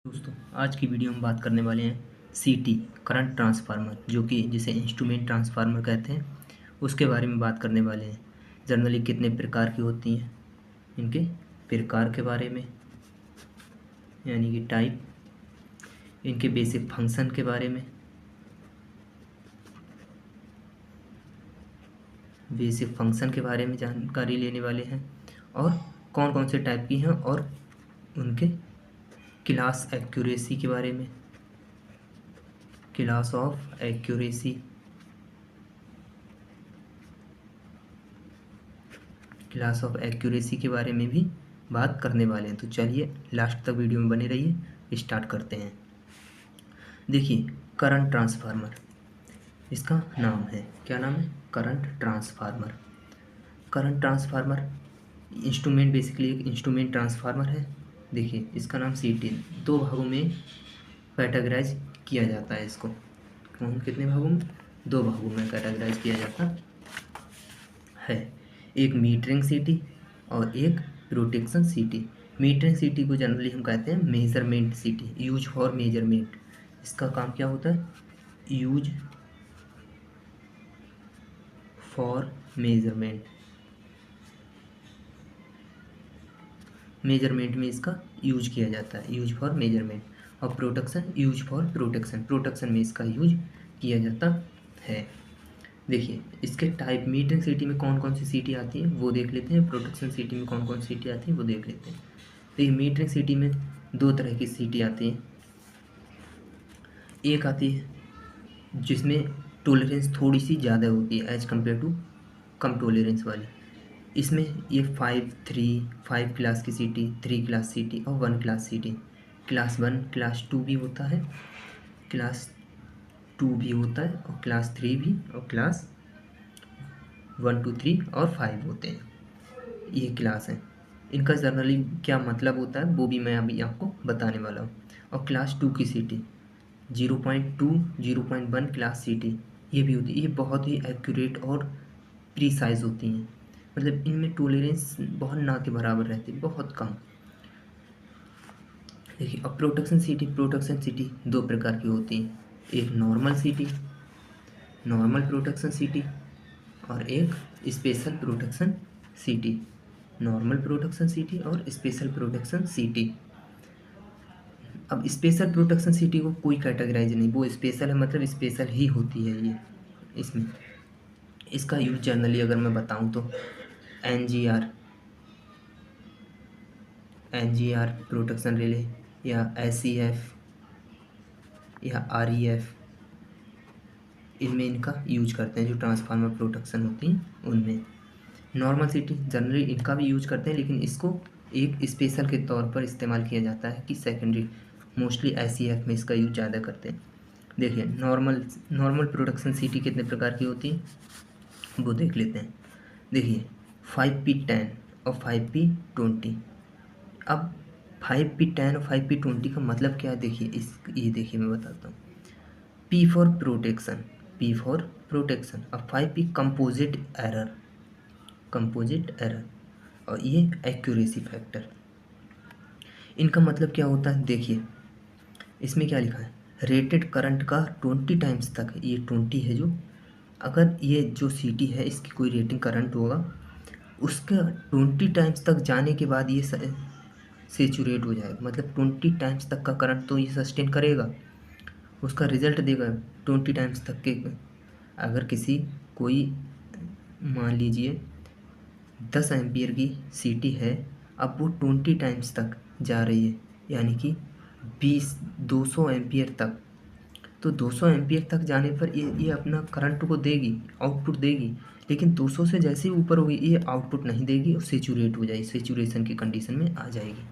दोस्तों आज की वीडियो में बात करने वाले हैं सीटी करंट ट्रांसफार्मर जो कि जिसे इंस्ट्रूमेंट ट्रांसफार्मर कहते हैं उसके बारे में बात करने वाले हैं। जनरली कितने प्रकार की होती हैं, इनके प्रकार के बारे में यानी कि टाइप, इनके बेसिक फंक्शन के बारे में, जानकारी लेने वाले हैं और कौन कौन से टाइप की हैं और उनके क्लास एक्यूरेसी के बारे में, क्लास ऑफ एक्यूरेसी के बारे में भी बात करने वाले हैं। तो चलिए लास्ट तक वीडियो में बने रहिए, स्टार्ट करते हैं। देखिए करंट ट्रांसफार्मर, इसका नाम है, क्या नाम है? Current transformer. Current transformer instrument, basically एक इंस्ट्रूमेंट ट्रांसफार्मर है। देखिए इसका नाम सीटी, दो भागों में कैटेगराइज किया जाता है इसको। कितने भागों में? दो भागों में कैटेगराइज किया जाता है, एक मीटरिंग सीटी और एक रोटेशन सीटी। मीटरिंग सीटी को जनरली हम कहते हैं मेजरमेंट सीटी, यूज फॉर मेजरमेंट। इसका काम क्या होता है? यूज फॉर मेजरमेंट, मेजरमेंट में इसका यूज किया जाता है, यूज फॉर मेजरमेंट। और protection, use for protection, protection में इसका यूज किया जाता है। देखिए इसके टाइप, मीटरिंग सिटी में कौन कौन सी सीटी आती है वो देख लेते हैं, प्रोटेक्शन सिटी में कौन कौन सी सीटी आती है वो देख लेते हैं। तो ये मीटरिंग सिटी में दो तरह की सीटी आती हैं। एक आती है जिसमें टॉलरेंस थोड़ी सी ज़्यादा होती है एज कम्पेयर टू कम टॉलरेंस वाली। इसमें ये 5 क्लास की सीटी, 3 क्लास सीटी और 1 क्लास सीटी, क्लास 1 क्लास 2 भी होता है, क्लास 2 भी होता है और क्लास 3 भी, और क्लास 1 2 3 और 5 होते हैं। ये क्लास हैं। इनका जनरली क्या मतलब होता है वो भी मैं अभी आपको बताने वाला हूँ। और क्लास 2 की सीटी 0.2 0.1 क्लास सीटी ये भी होती है। ये बहुत ही एक्यूरेट और प्रीसाइज होती हैं, मतलब इनमें टॉलरेंस बहुत ना के बराबर रहती है, बहुत कम। देखिए अब प्रोटेक्शन सिटी दो प्रकार की होती है, एक normal city, normal protection city, और एक special protection city, normal protection city और स्पेशल प्रोटेक्शन सिटी। अब स्पेशल प्रोटेक्शन सिटी को कोई कैटेगराइज नहीं, वो स्पेशल है मतलब स्पेशल ही होती है ये। इसमें इसका यूज जनरली अगर मैं बताऊं तो एनजीआर प्रोटेक्शन रिले या एसईएफ या आरईएफ, इनमें इनका यूज करते हैं। जो ट्रांसफार्मर प्रोटेक्शन होती हैं उनमें नॉर्मल सिटी जनरली इनका भी यूज करते हैं, लेकिन इसको एक स्पेशल के तौर पर इस्तेमाल किया जाता है कि सेकेंडरी, मोस्टली एसईएफ में इसका यूज ज़्यादा करते हैं। देखिए नॉर्मल प्रोटेक्शन सिटी कितने प्रकार की होती है वो देख लेते हैं। देखिए 5P10 और 5P20। अब 5P10 और 5P20 का मतलब क्या है? देखिए ये देखिए मैं बताता हूँ। P फॉर प्रोटेक्शन, और 5P कंपोजिट एरर, और ये एक्यूरेसी फैक्टर। इनका मतलब क्या होता है? देखिए इसमें क्या लिखा है, रेटेड करंट का 20 टाइम्स तक, ये 20 है जो, अगर ये जो सीटी है इसकी कोई रेटिंग करंट होगा उसका 20 टाइम्स तक जाने के बाद ये सेचुरेट हो जाएगा, मतलब 20 टाइम्स तक का करंट तो ये सस्टेन करेगा, उसका रिजल्ट देगा 20 टाइम्स तक के। अगर किसी कोई मान लीजिए 10 एम्पियर की सीटी है, अब वो 20 टाइम्स तक जा रही है, यानी कि 200 एम्पियर तक। तो 200 एम्पियर तक जाने पर ये अपना करंट को देगी, आउटपुट देगी, लेकिन 200 से जैसे ही ऊपर होगी ये आउटपुट नहीं देगी और सेचुरेट हो जाएगी, सेचुरेशन की कंडीशन में आ जाएगी।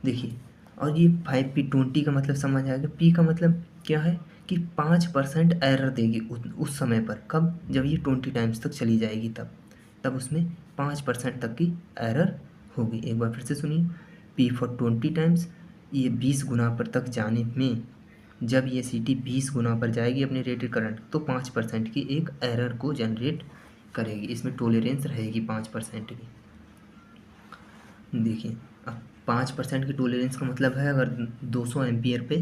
देखिए और ये 5P20 का मतलब समझ आएगा। पी का मतलब क्या है कि 5% एरर देगी उस समय पर। कब? जब ये 20 टाइम्स तक चली जाएगी तब उसमें 5% तक की एरर होगी। एक बार फिर से सुनिए, P फॉर 20 टाइम्स, ये 20 गुना पर तक जाने में, जब ये सीटी 20 गुना पर जाएगी अपने रेटेड करंट तो 5% की एक एरर को जनरेट करेगी। इसमें टॉलरेंस रहेगी 5% की। देखिए अब 5% की टोलरेंस का मतलब है अगर 200 एम्पियर पे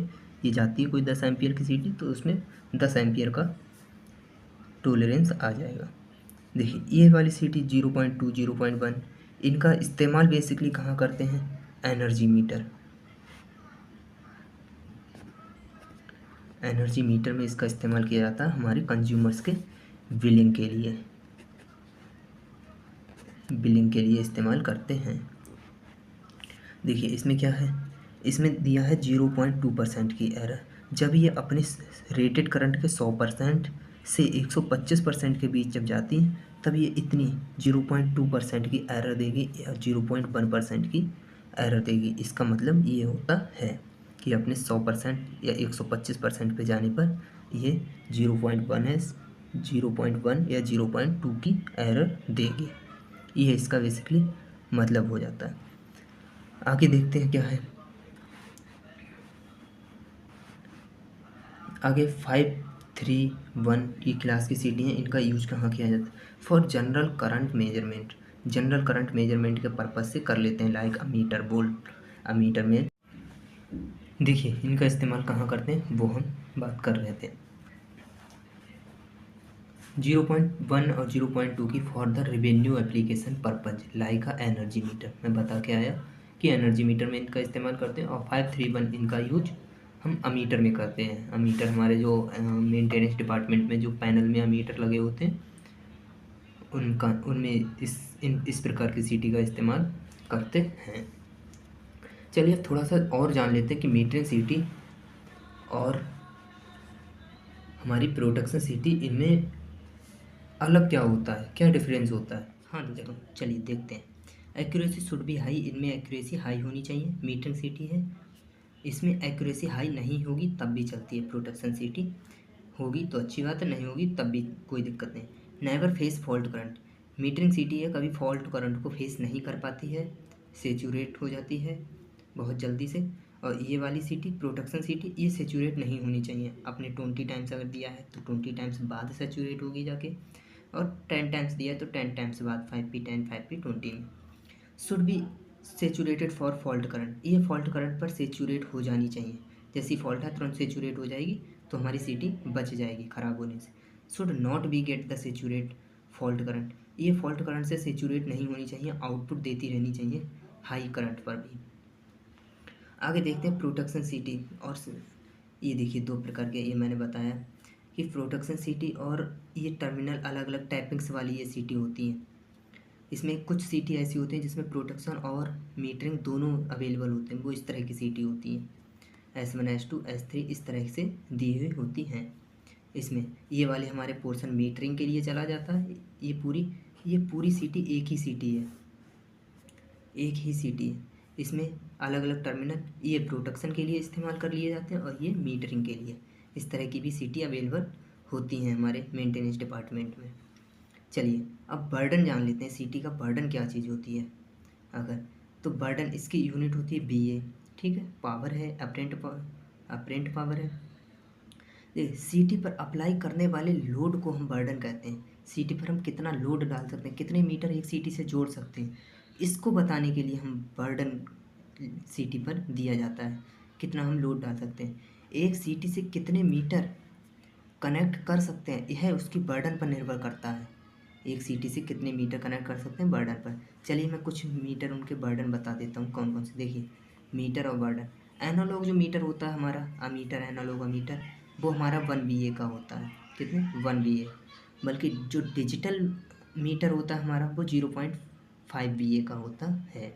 ये जाती है कोई 10 एम्पियर की सीटी तो उसमें 10 एम्पियर का टोलरेंस आ जाएगा। देखिए ये वाली सीटी 0.2 0.1 इनका इस्तेमाल बेसिकली कहाँ करते हैं, एनर्जी मीटर। एनर्जी मीटर में इसका इस्तेमाल किया जाता है हमारे कंज्यूमर्स के बिलिंग के लिए, बिलिंग के लिए इस्तेमाल करते हैं। देखिए इसमें क्या है, इसमें दिया है 0.2% की एरर। जब ये अपने रेटेड करंट के 100% से 125% के बीच जब जाती है तब ये इतनी 0.2% की एरर देगी या 0.1% की एरर देगी। इसका मतलब ये होता है कि अपने 100% या 125% पे जाने पर ये 0.1 है, 0.1 या 0.2 की एरर देगी। ये इसका बेसिकली मतलब हो जाता है। आगे देखते हैं क्या है। आगे 531 की क्लास की सीटी हैं, इनका यूज कहाँ किया जाता है, for general current measurement. General current measurement के पर्पज़ से कर लेते हैं, लाइक अमीटर, वोल्ट अमीटर में। देखिए इनका इस्तेमाल कहाँ करते हैं वो हम बात कर रहे थे। 0.1 और 0.2 की for the revenue application purpose like a energy meter, मैं बता के आया कि एनर्जी मीटर में इनका इस्तेमाल करते हैं। और 531 इनका यूज हम अमीटर में करते हैं। अमीटर हमारे जो मेंटेनेंस डिपार्टमेंट में जो पैनल में अमीटर लगे होते हैं उनका, उनमें इस प्रकार की सीटी का इस्तेमाल करते हैं। चलिए अब थोड़ा सा और जान लेते हैं कि मीटरिंग सीटी और हमारी प्रोडक्शन सीटी इनमें अलग क्या होता है, क्या डिफरेंस होता है। हाँ देखो चलिए देखते हैं। एक्यूरेसी शुड बी हाई, इनमें एक्यूरेसी हाई होनी चाहिए। मीटरिंग सीटी है, इसमें एक्यूरेसी हाई नहीं होगी तब भी चलती है। प्रोडक्शन सीटी होगी तो अच्छी बात है, नहीं होगी तब भी कोई दिक्कत नहीं। Never face fault current, metering सीटी है कभी फॉल्ट करंट को फेस नहीं कर पाती है, सेचूरेट हो जाती है बहुत जल्दी से। और ये वाली सीटी प्रोडक्शन सीटी ये सेचूरेट नहीं होनी चाहिए। अपने 20 टाइम्स अगर दिया है तो 20 टाइम्स बाद सेचूरेट होगी जाके, और 10 टाइम्स दिया है तो 10 टाइम्स बाद 5p10 5p20 में। Should be saturated for fault current, ये फॉल्ट करंट पर सेचूरेट हो जानी चाहिए। जैसी फॉल्ट है तुरंत सेचूरेट हो जाएगी तो हमारी सीटी बच जाएगी ख़राब होने से। Should not be get the saturate fault current, ये फॉल्ट करंट से सेचूरेट नहीं होनी चाहिए, आउटपुट देती रहनी चाहिए हाई करंट पर भी। आगे देखते हैं प्रोडक्शन सीटी और ये देखिए दो प्रकार के, ये मैंने बताया कि प्रोडक्शन सीटी और ये टर्मिनल अलग अलग टाइपिंग्स वाली ये सीटी होती हैं। इसमें कुछ सीटी ऐसी होती हैं जिसमें प्रोडक्शन और मीटरिंग दोनों अवेलेबल होते हैं, वो इस तरह की सीटी होती हैं। S1 S2 S3 इस तरह से दी हुई होती हैं। इसमें ये वाले हमारे पोर्शन मीटरिंग के लिए चला जाता है। ये पूरी सीटी एक ही सीटी है, एक ही सीटी है। इसमें अलग अलग टर्मिनल ये प्रोडक्शन के लिए इस्तेमाल कर लिए जाते हैं और ये मीटरिंग के लिए। इस तरह की भी सीटी अवेलेबल होती हैं हमारे मेंटेनेंस डिपार्टमेंट में। चलिए अब बर्डन जान लेते हैं, सीटी का बर्डन क्या चीज़ होती है। अगर तो बर्डन इसकी यूनिट होती है BA, ठीक है, पावर है, अपरेंट पावर है। देखिए सीटी पर अप्लाई करने वाले लोड को हम बर्डन कहते हैं। सीटी पर हम कितना लोड डाल सकते हैं, कितने मीटर एक सीटी से जोड़ सकते हैं, इसको बताने के लिए हम बर्डन सीटी पर दिया जाता है। कितना हम लोड डाल सकते हैं, एक सीटी से कितने मीटर कनेक्ट कर सकते हैं, यह उसकी बर्डन पर निर्भर करता है। एक सीटी से कितने मीटर कनेक्ट कर सकते हैं बर्डन पर। चलिए मैं कुछ मीटर उनके बर्डन बता देता हूँ कौन कौन से। देखिए मीटर और बर्डन, एनालॉग जो मीटर होता है हमारा अमीटर, एनालॉग अमीटर, वो हमारा 1 VA का होता है। कितने 1 VA। बल्कि जो डिजिटल मीटर होता है हमारा वो 0.5 VA का होता है।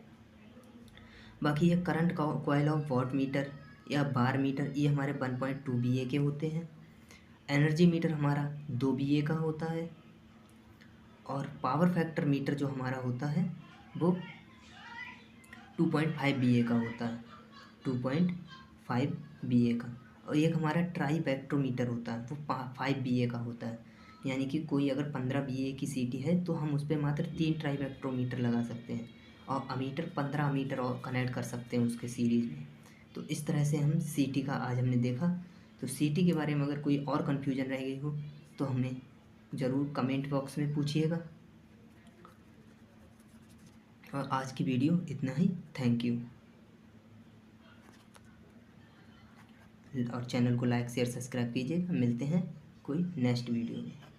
बाकी ये करंट का कॉइल ऑफ वाट मीटर या बार मीटर ये हमारे 1.2 VA के होते हैं। एनर्जी मीटर हमारा 2 VA का होता है। और पावर फैक्टर मीटर जो हमारा होता है वो 2.5 VA का होता है, 2.5 VA का। और एक हमारा ट्राईवेक्ट्रोमीटर होता है वो 5 VA का होता है। यानी कि कोई अगर 15 VA की सीटी है तो हम उस पर मात्र 3 ट्राईवेक्ट्रोमीटर लगा सकते हैं और अमीटर 15 अमीटर और कनेक्ट कर सकते हैं उसके सीरीज़ में। तो इस तरह से हम सीटी का आज हमने देखा। तो सीटी के बारे में अगर कोई और कन्फ्यूजन रह गई हो तो हमें ज़रूर कमेंट बॉक्स में पूछिएगा। और आज की वीडियो इतना ही, थैंक यू। और चैनल को लाइक शेयर सब्सक्राइब कीजिएगा। मिलते हैं कोई नेक्स्ट वीडियो में।